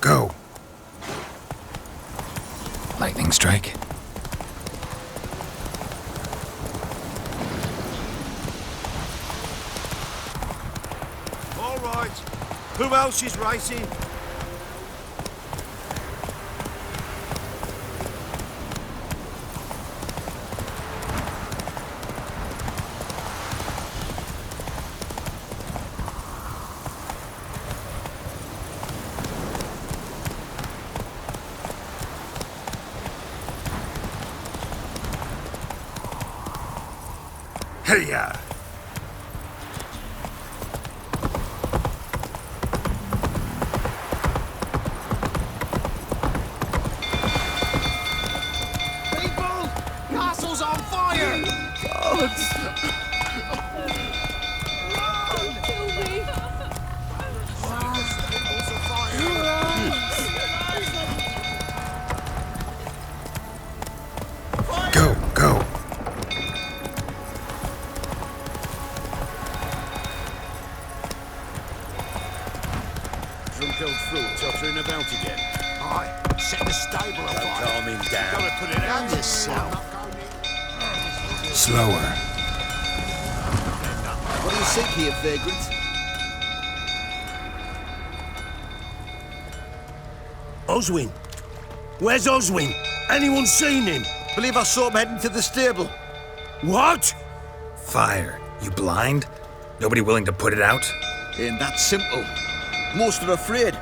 Go. Lightning strike. All right. Who else is racing? Hey-ya! People! Castle's on fire! Go, go. Drunk old fool tottering about again. Aye, set the stable on fire. Calm him down. Gotta put it out yourself. Slower. What do you think here, vagrant? Oswin! Where's Oswin? Anyone seen him? Believe I saw him heading to the stable. What? Fire. You blind? Nobody willing to put it out? Ain't that simple. Most are afraid.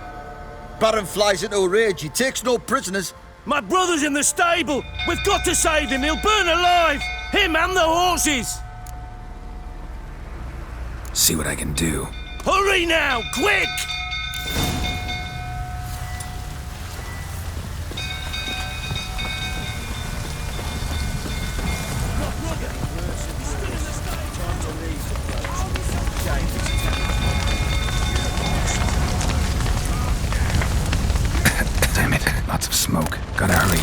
Baron flies into a rage. He takes no prisoners. My brother's in the stable! We've got to save him! He'll burn alive! Him and the horses! See what I can do. Hurry now! Quick! Damn it. Lots of smoke. Gotta hurry.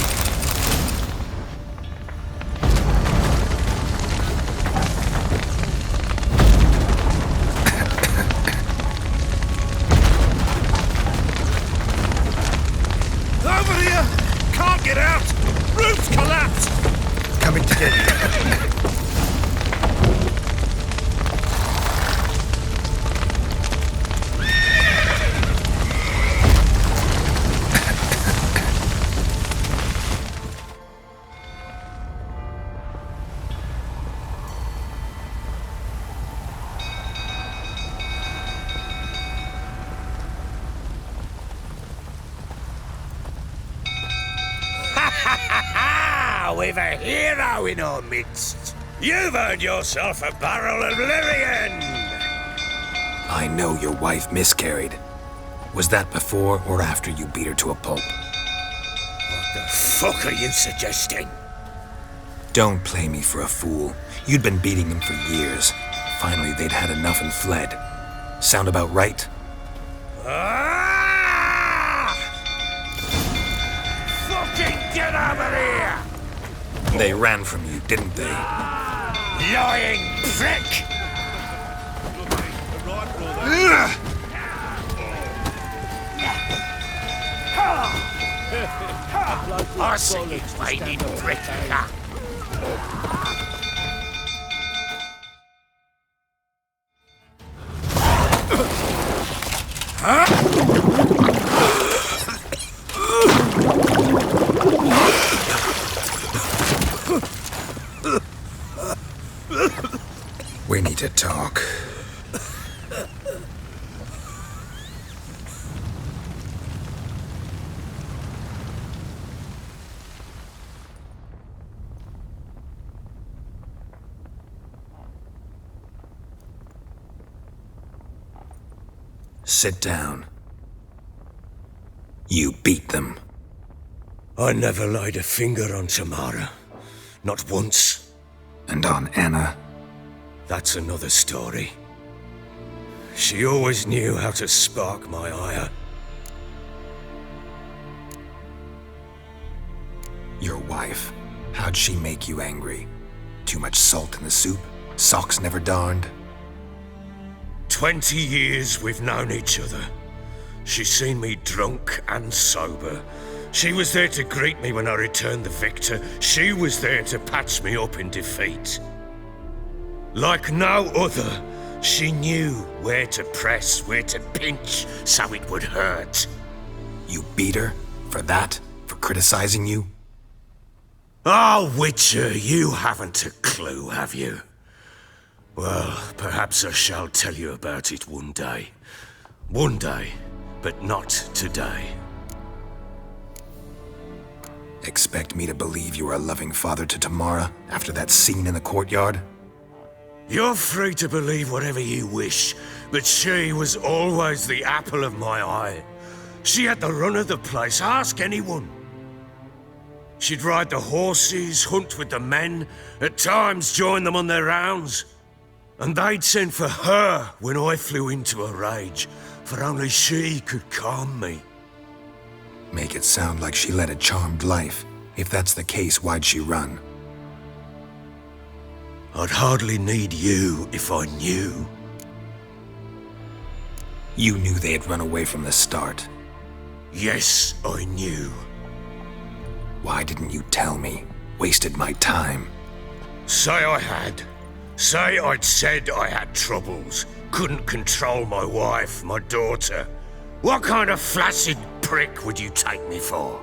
Over here! Can't get out! Roof's collapsed! Coming to get you. We've a hero in our midst. You've earned yourself a barrel of Lyrian. I know your wife miscarried. Was that before or after you beat her to a pulp? What the fuck are you suggesting? Don't play me for a fool. You'd been beating them for years. Finally, they'd had enough and fled. Sound about right? Ah! Fucking get over here! They ran from you, didn't they? Lying prick! I see you whining prick! We need to talk. Sit down. You beat them. I never laid a finger on Tamara. Not once. And on Anna. That's another story. She always knew how to spark my ire. Your wife. How'd she make you angry? Too much salt in the soup? Socks never darned? 20 years we've known each other. She seen me drunk and sober. She was there to greet me when I returned the victor. She was there to patch me up in defeat. Like no other, she knew where to press, where to pinch, so it would hurt. You beat her? For that? For criticizing you? Oh, Witcher, you haven't a clue, have you? Well, perhaps I shall tell you about it one day. One day, but not today. Expect me to believe you are a loving father to Tamara after that scene in the courtyard? You're free to believe whatever you wish, but she was always the apple of my eye. She had the run of the place, ask anyone. She'd ride the horses, hunt with the men, at times join them on their rounds. And they'd send for her when I flew into a rage, for only she could calm me. Make it sound like she led a charmed life. If that's the case, why'd she run? I'd hardly need you if I knew. You knew they had run away from the start. Yes, I knew. Why didn't you tell me? Wasted my time. Say I had. Say I'd said I had troubles. Couldn't control my wife, my daughter. What kind of flaccid prick would you take me for?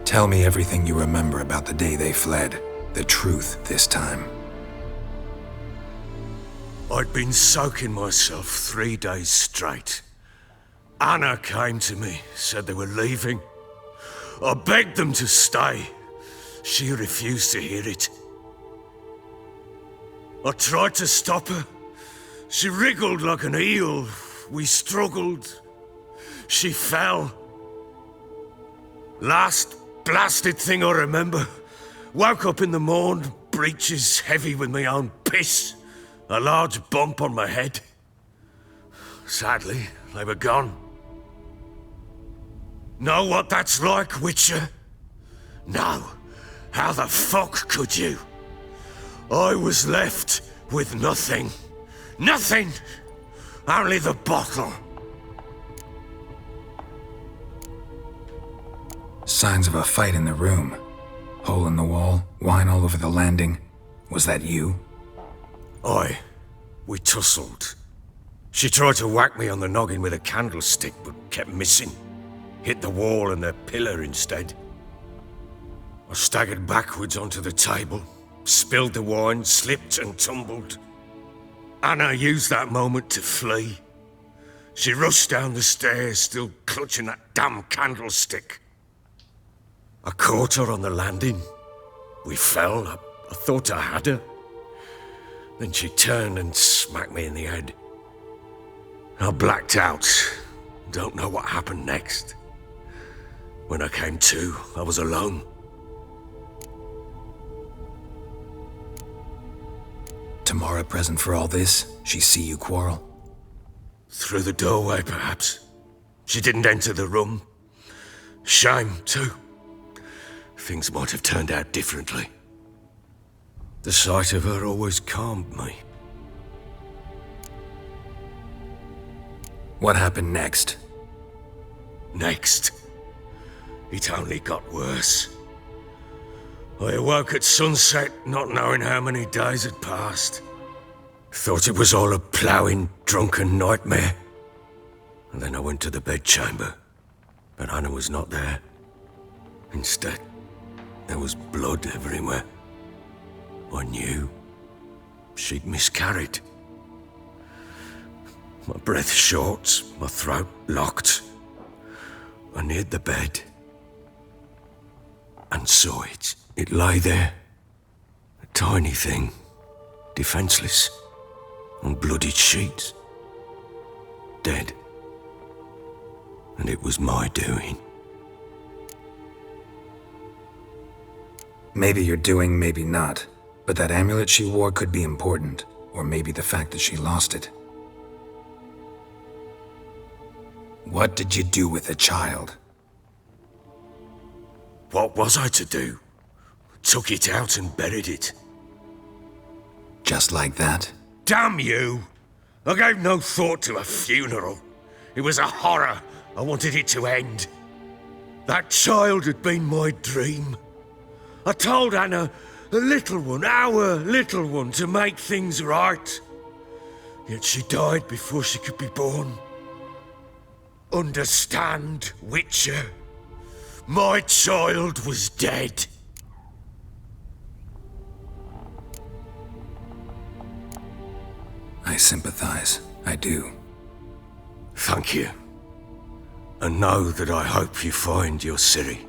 Tell me everything you remember about the day they fled. The truth this time. I'd been soaking myself 3 days straight. Anna came to me, said they were leaving. I begged them to stay. She refused to hear it. I tried to stop her. She wriggled like an eel. We struggled. She fell. Last blasted thing I remember. Woke up in the morn, breeches heavy with my own piss. A large bump on my head. Sadly, they were gone. Know what that's like, Witcher? No. How the fuck could you? I was left with nothing. Nothing! Only the bottle. Signs of a fight in the room. Hole in the wall, wine all over the landing. Was that you? Aye. We tussled. She tried to whack me on the noggin with a candlestick, but kept missing. Hit the wall and the pillar instead. I staggered backwards onto the table, spilled the wine, slipped and tumbled. Anna used that moment to flee. She rushed down the stairs, still clutching that damn candlestick. I caught her on the landing. We fell. I thought I had her. Then she turned and smacked me in the head. I blacked out. Don't know what happened next. When I came to, I was alone. Tamara present for all this? She see you quarrel? Through the doorway, perhaps. She didn't enter the room. Shame, too. Things might have turned out differently. The sight of her always calmed me. What happened next? Next, it only got worse. I awoke at sunset, not knowing how many days had passed. Thought it was all a ploughing, drunken nightmare. And then I went to the bedchamber, but Anna was not there. Instead, there was blood everywhere. I knew she'd miscarried. My breath short, my throat locked. I neared the bed and saw it. It lay there, a tiny thing, defenseless, on bloodied sheets, dead. And it was my doing. Maybe you're doing, maybe not. But that amulet she wore could be important. Or maybe the fact that she lost it. What did you do with the child? What was I to do? Took it out and buried it. Just like that? Damn you! I gave no thought to a funeral. It was a horror. I wanted it to end. That child had been my dream. I told Anna, the little one, our little one, to make things right. Yet she died before she could be born. Understand, Witcher? My child was dead. I sympathize. I do. Thank you. And know that I hope you find your Ciri.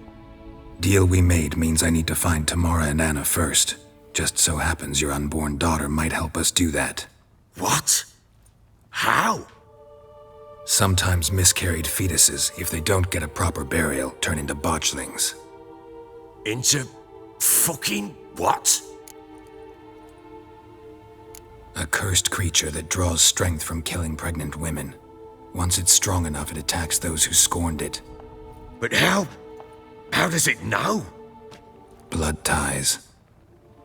Deal we made means I need to find Tamara and Anna first. Just so happens your unborn daughter might help us do that. What? How? Sometimes miscarried fetuses, if they don't get a proper burial, turn into botchlings. Into fucking what? A cursed creature that draws strength from killing pregnant women. Once it's strong enough, it attacks those who scorned it. But how? How does it know? Blood ties.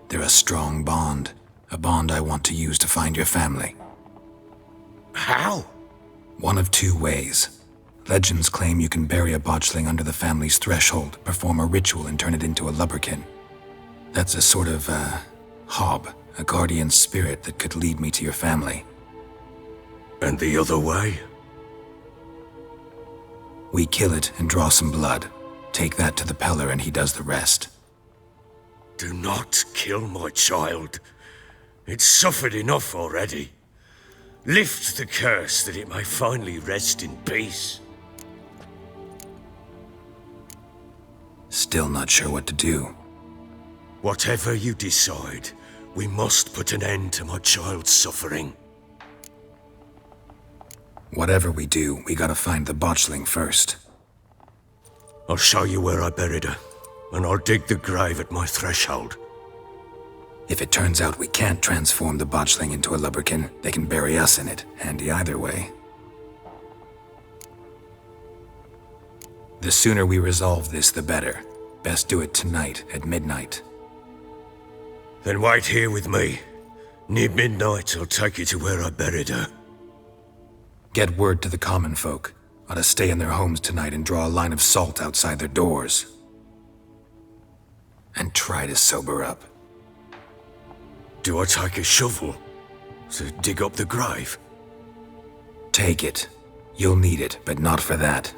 They're a strong bond. A bond I want to use to find your family. How? One of two ways. Legends claim you can bury a botchling under the family's threshold, perform a ritual, and turn it into a lubberkin. That's a sort of, hob, a guardian spirit that could lead me to your family. And the other way? We kill it and draw some blood. Take that to the Peller and he does the rest. Do not kill my child. It's suffered enough already. Lift the curse that it may finally rest in peace. Still not sure what to do. Whatever you decide, we must put an end to my child's suffering. Whatever we do, we gotta find the botchling first. I'll show you where I buried her, and I'll dig the grave at my threshold. If it turns out we can't transform the botchling into a lubberkin, they can bury us in it. Handy either way. The sooner we resolve this, the better. Best do it tonight, at midnight. Then wait here with me. Near midnight, I'll take you to where I buried her. Get word to the common folk. Ought to stay in their homes tonight and draw a line of salt outside their doors. And try to sober up. Do I take a shovel to dig up the grave? Take it. You'll need it, but not for that.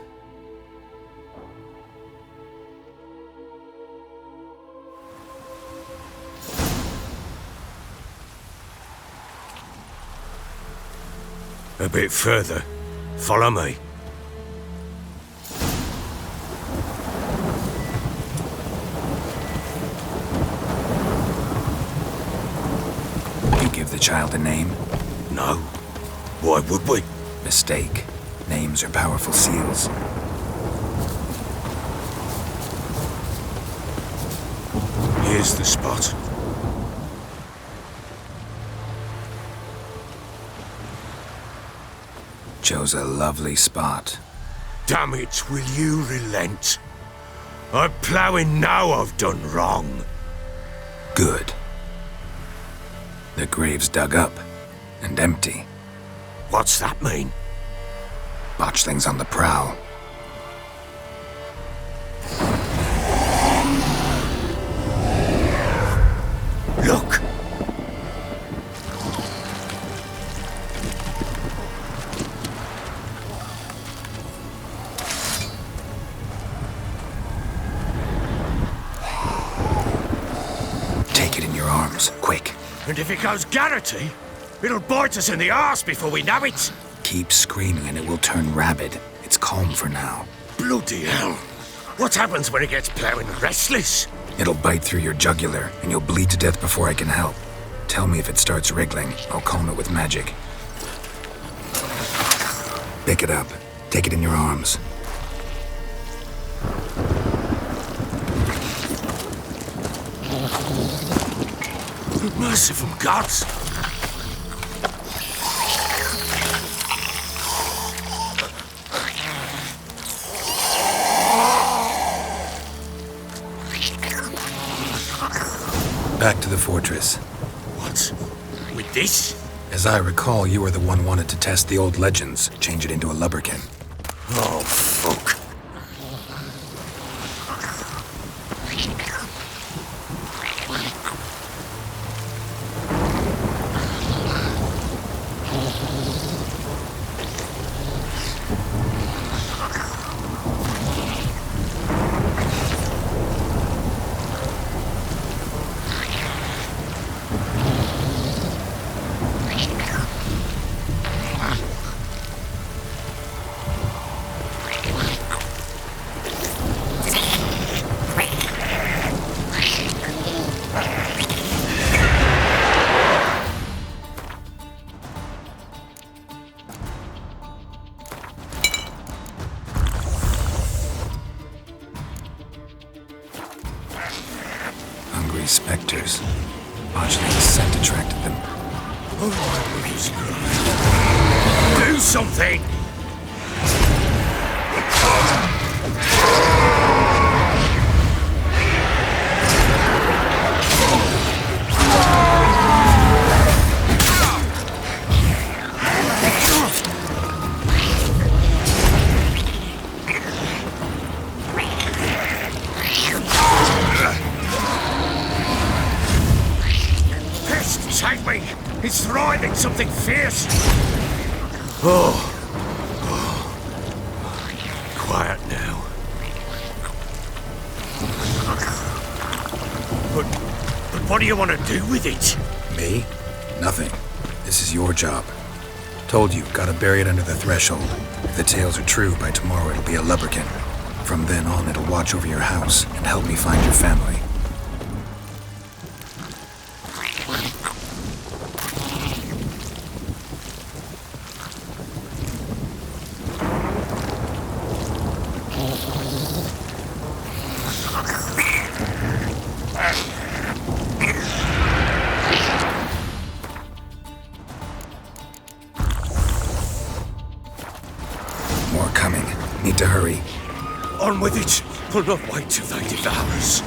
A bit further. Follow me. You give the child a name? No. Why would we? Mistake. Names are powerful seals. Here's the spot. Chose a lovely spot. Damn it, will you relent? I'm ploughing now I've done wrong. Good. The grave's dug up and empty. What's that mean? Botchling's on the prowl. Look! Take it in your arms, quick. And if it goes Garrity, it'll bite us in the arse before we know it. Keep screaming and it will turn rabid. It's calm for now. Bloody hell. What happens when it gets ploughing restless? It'll bite through your jugular and you'll bleed to death before I can help. Tell me if it starts wriggling. I'll calm it with magic. Pick it up. Take it in your arms. Merciful gods! Back to the fortress. What? With this? As I recall, you were the one wanted to test the old legends, change it into a lubberkin. Oh, fuck. Hungry specters. Botchling's scent attracted them. Do something! Take me! It's thriving something fierce! Quiet now. But what do you want to do with it? Me? Nothing. This is your job. Told you, gotta bury it under the threshold. If the tales are true, by tomorrow it'll be a lubberkin. From then on, it'll watch over your house and help me find your family. More coming. Need to hurry. On with it! We'll not wait till they devour us.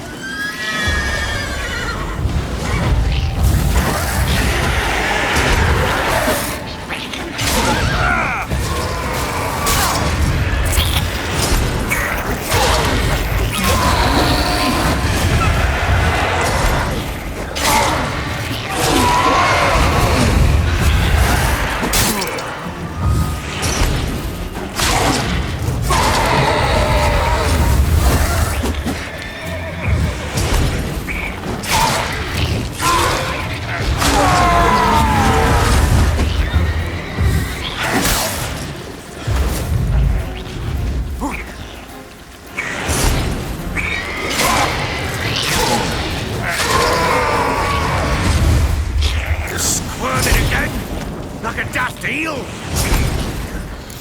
Like a daft eel!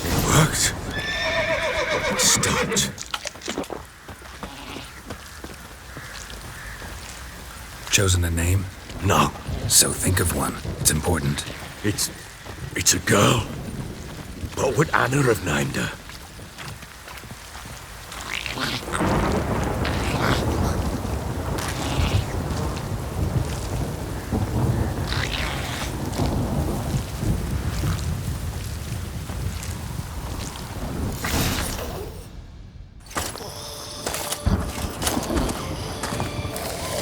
It worked. It stopped. Chosen a name? No, So think of one. It's important. it's a girl. What would Anna have named her?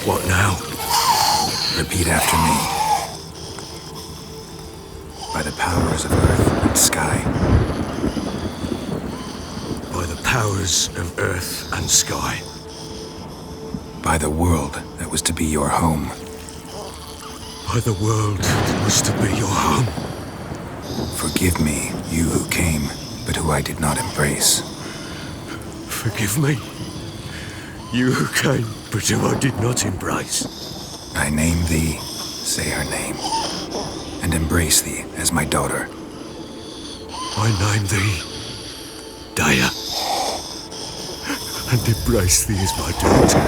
What now? Repeat after me. By the powers of earth and sky. By the powers of earth and sky. By the world that was to be your home. By the world that was to be your home. Forgive me, you who came, but who I did not embrace. Forgive me. You who came, but who I did not embrace. I name thee, say her name, and embrace thee as my daughter. I name thee Daya, and embrace thee as my daughter.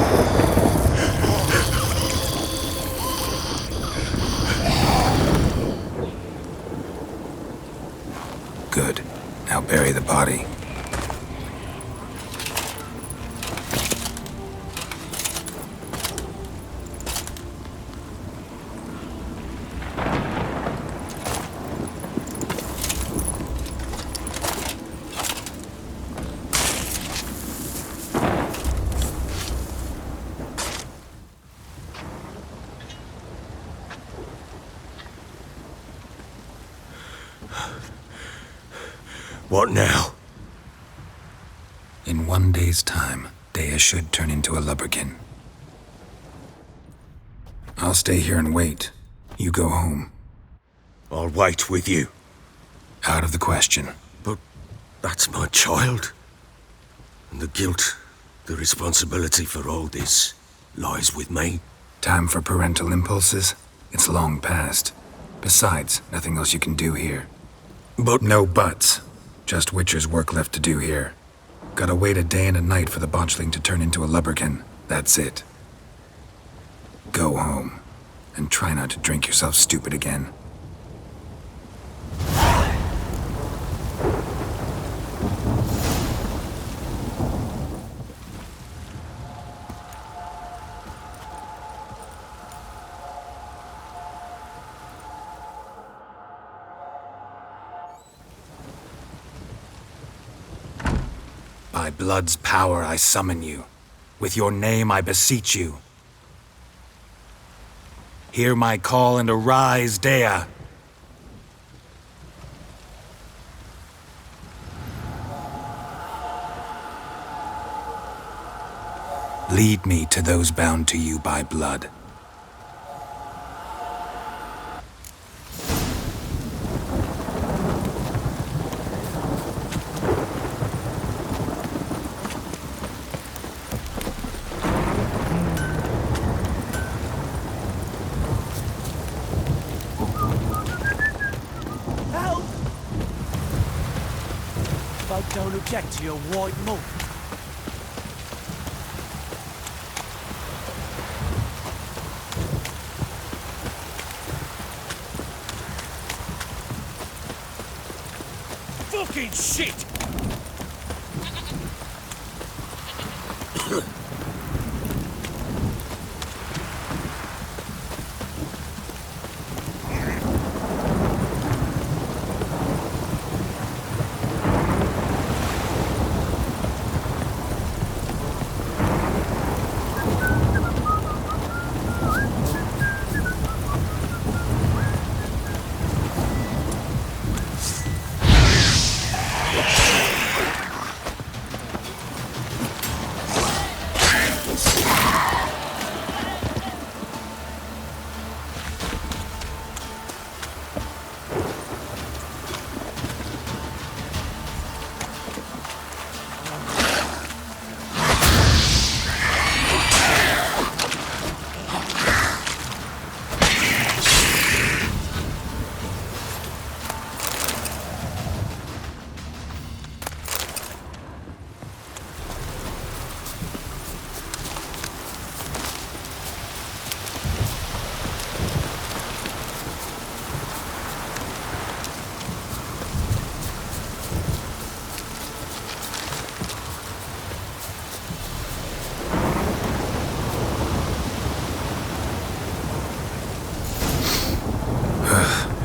Good. Now bury the body. What now? In 1 day's time, Dea should turn into a lubberkin. I'll stay here and wait. You go home. I'll wait with you. Out of the question. But that's my child. And the guilt, the responsibility for all this lies with me. Time for parental impulses? It's long past. Besides, nothing else you can do here. But No buts. Just Witcher's work left to do here. Gotta wait a day and a night for the botchling to turn into a lubberkin. That's it. Go home. And try not to drink yourself stupid again. By blood's power I summon you. With your name I beseech you. Hear my call and arise, Dea! Lead me to those bound to you by blood. Folk don't object to your white mug. Fucking shit!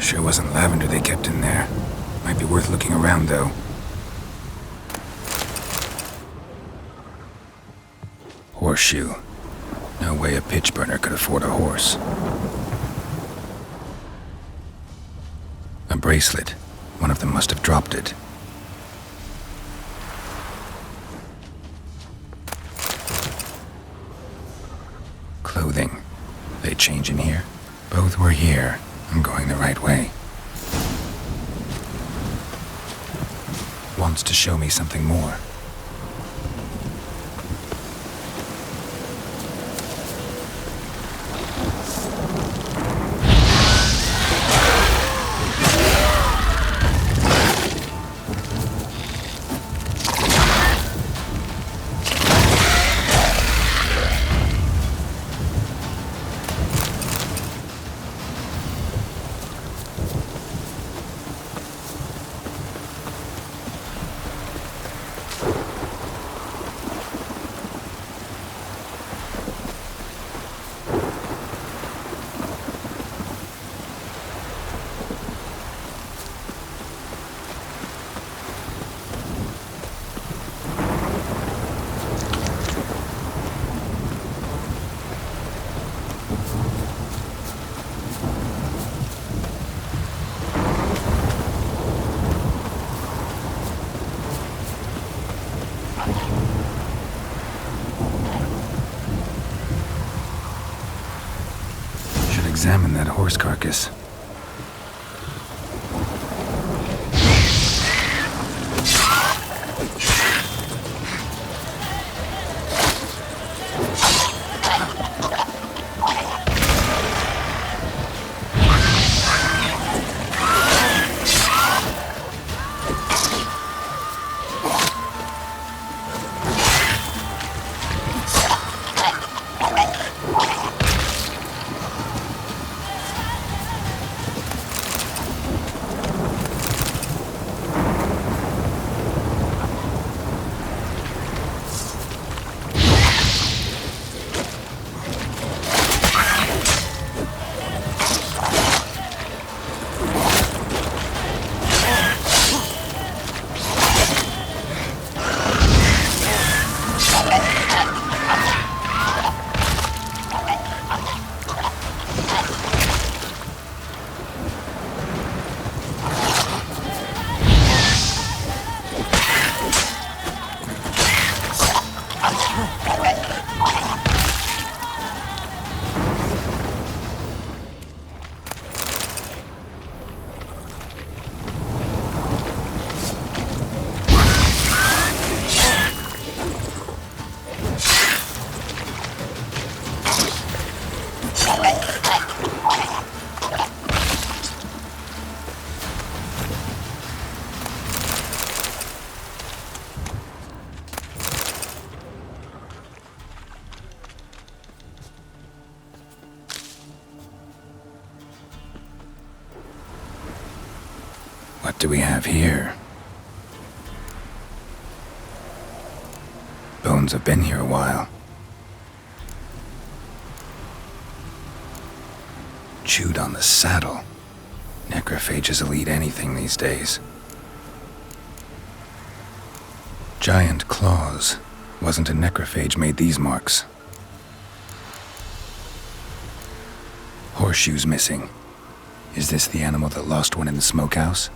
Sure wasn't lavender they kept in there. Might be worth looking around, though. Horseshoe. No way a pitch burner could afford a horse. A bracelet. One of them must have dropped it. Clothing. They change in here? Both were here. I'm going the right way. Wants to show me something more. examine that horse carcass. What do we have here? Bones have been here a while. Chewed on the saddle. Necrophages will eat anything these days. Giant claws. Wasn't a necrophage made these marks. Horseshoes missing. Is this the animal that lost one in the smokehouse?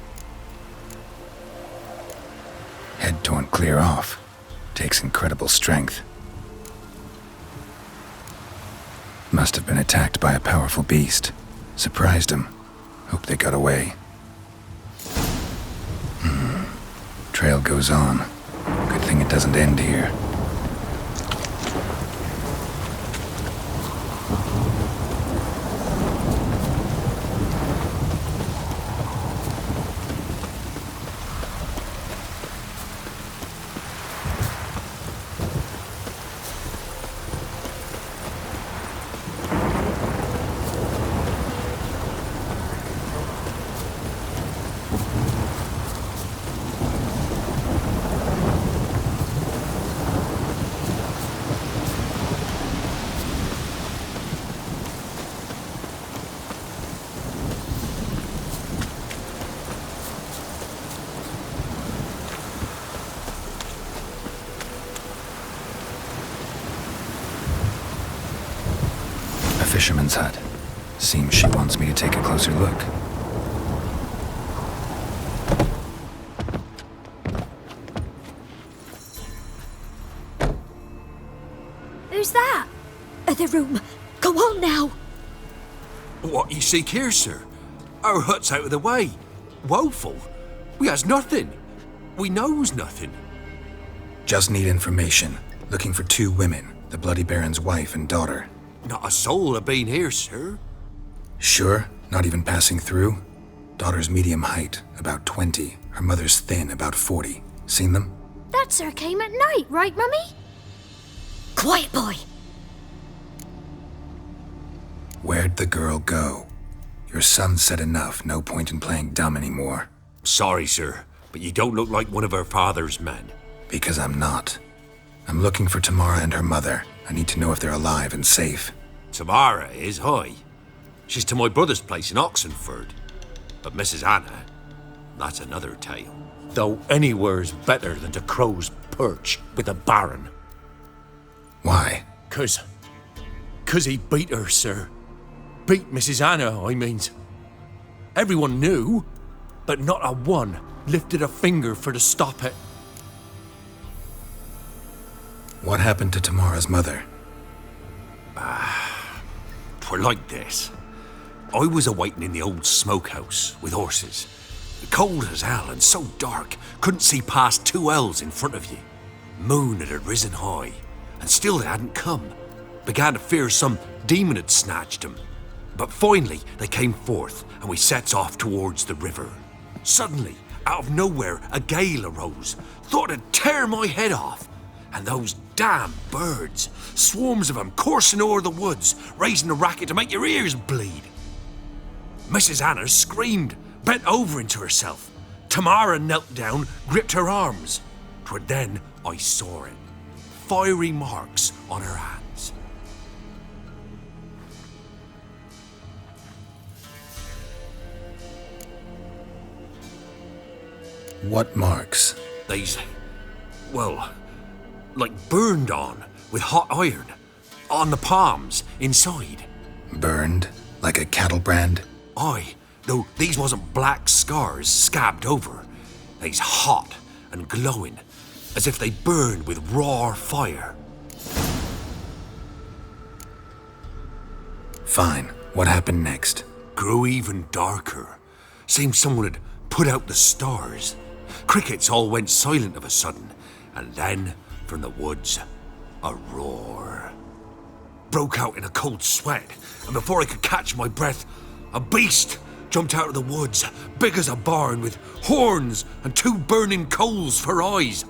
Head torn clear off. Takes incredible strength. Must have been attacked by a powerful beast. Surprised him. Hope they got away. Trail goes on. Good thing it doesn't end here. Fisherman's hut. Seems she wants me to take a closer look. Who's that? Other room. Go on now. What you seek here, sir? Our hut's out of the way. Woeful. We has nothing. We knows nothing. Just need information. Looking for 2 women, the Bloody Baron's wife and daughter. Not a soul have been here, sir. Sure? Not even passing through? Daughter's medium height, about 20. Her mother's thin, about 40. Seen them? That sir came at night, right, Mummy? Quiet, boy. Where'd the girl go? Your son said enough, no point in playing dumb anymore. Sorry, sir, but you don't look like one of our father's men. Because I'm not. I'm looking for Tamara and her mother. I need to know if they're alive and safe. Tamara is, hi. She's to my brother's place in Oxenford. But Mrs. Anna, that's another tale. Though anywhere's better than to Crow's Perch with a baron. Why? 'Cause he beat her, sir. Beat Mrs. Anna, I means. Everyone knew, but not a one lifted a finger for to stop it. What happened to Tamara's mother? 'Twere like this. I was awaiting in the old smokehouse with horses. Cold as hell and so dark, couldn't see past 2 ells in front of you. Moon had risen high, and still they hadn't come. Began to fear some demon had snatched them. But finally they came forth, and we sets off towards the river. Suddenly, out of nowhere, a gale arose. Thought it'd tear my head off. And those damn birds, swarms of them coursing o'er the woods, raising a racket to make your ears bleed. Mrs. Anna screamed, bent over into herself. Tamara knelt down, gripped her arms. 'Twere then I saw it. Fiery marks on her hands. What marks? These, well, like burned on with hot iron. On the palms, inside. Burned? Like a cattle brand? Aye, though these wasn't black scars scabbed over. They's hot and glowing, as if they burned with raw fire. Fine. What happened next? Grew even darker. Seemed someone had put out the stars. Crickets all went silent of a sudden, and then, from the woods, a roar. Broke out in a cold sweat, and before I could catch my breath, a beast jumped out of the woods, big as a barn, with horns and 2 burning coals for eyes.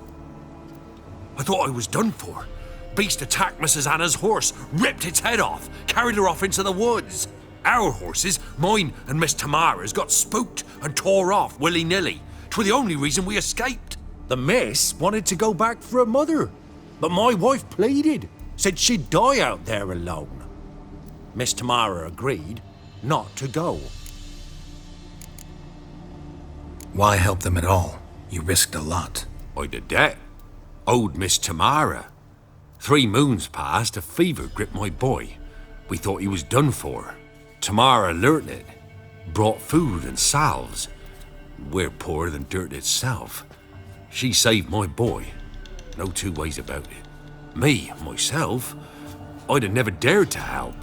I thought I was done for. Beast attacked Mrs. Anna's horse, ripped its head off, carried her off into the woods. Our horses, mine and Miss Tamara's, got spooked and tore off willy-nilly. 'Twere the only reason we escaped. The miss wanted to go back for her mother, but my wife pleaded, said she'd die out there alone. Miss Tamara agreed not to go. Why help them at all? You risked a lot. I'd a debt. Owed Miss Tamara. 3 moons passed, a fever gripped my boy. We thought he was done for. Tamara learnt it. Brought food and salves. We're poorer than dirt itself. She saved my boy. No 2 ways about it. Me, myself, I'd have never dared to help.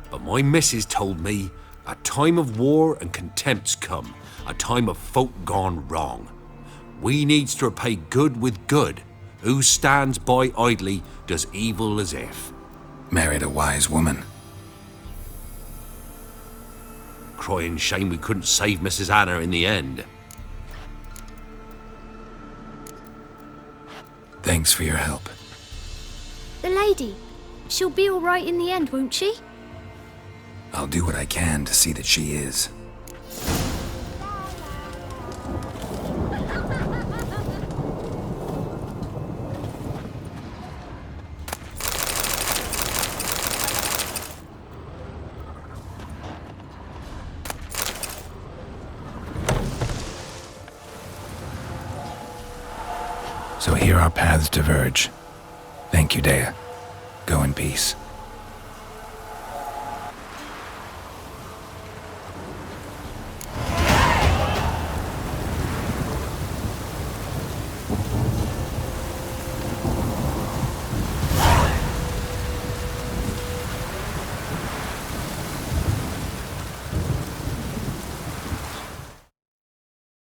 But my missus told me a time of war and contempt's come. A time of folk gone wrong. We needs to repay good with good. Who stands by idly does evil as if. Married a wise woman. Crying shame we couldn't save Mrs. Anna in the end. Thanks for your help. The lady. She'll be all right in the end, won't she? I'll do what I can to see that she is. So here our paths diverge. Thank you, Dea. Go in peace.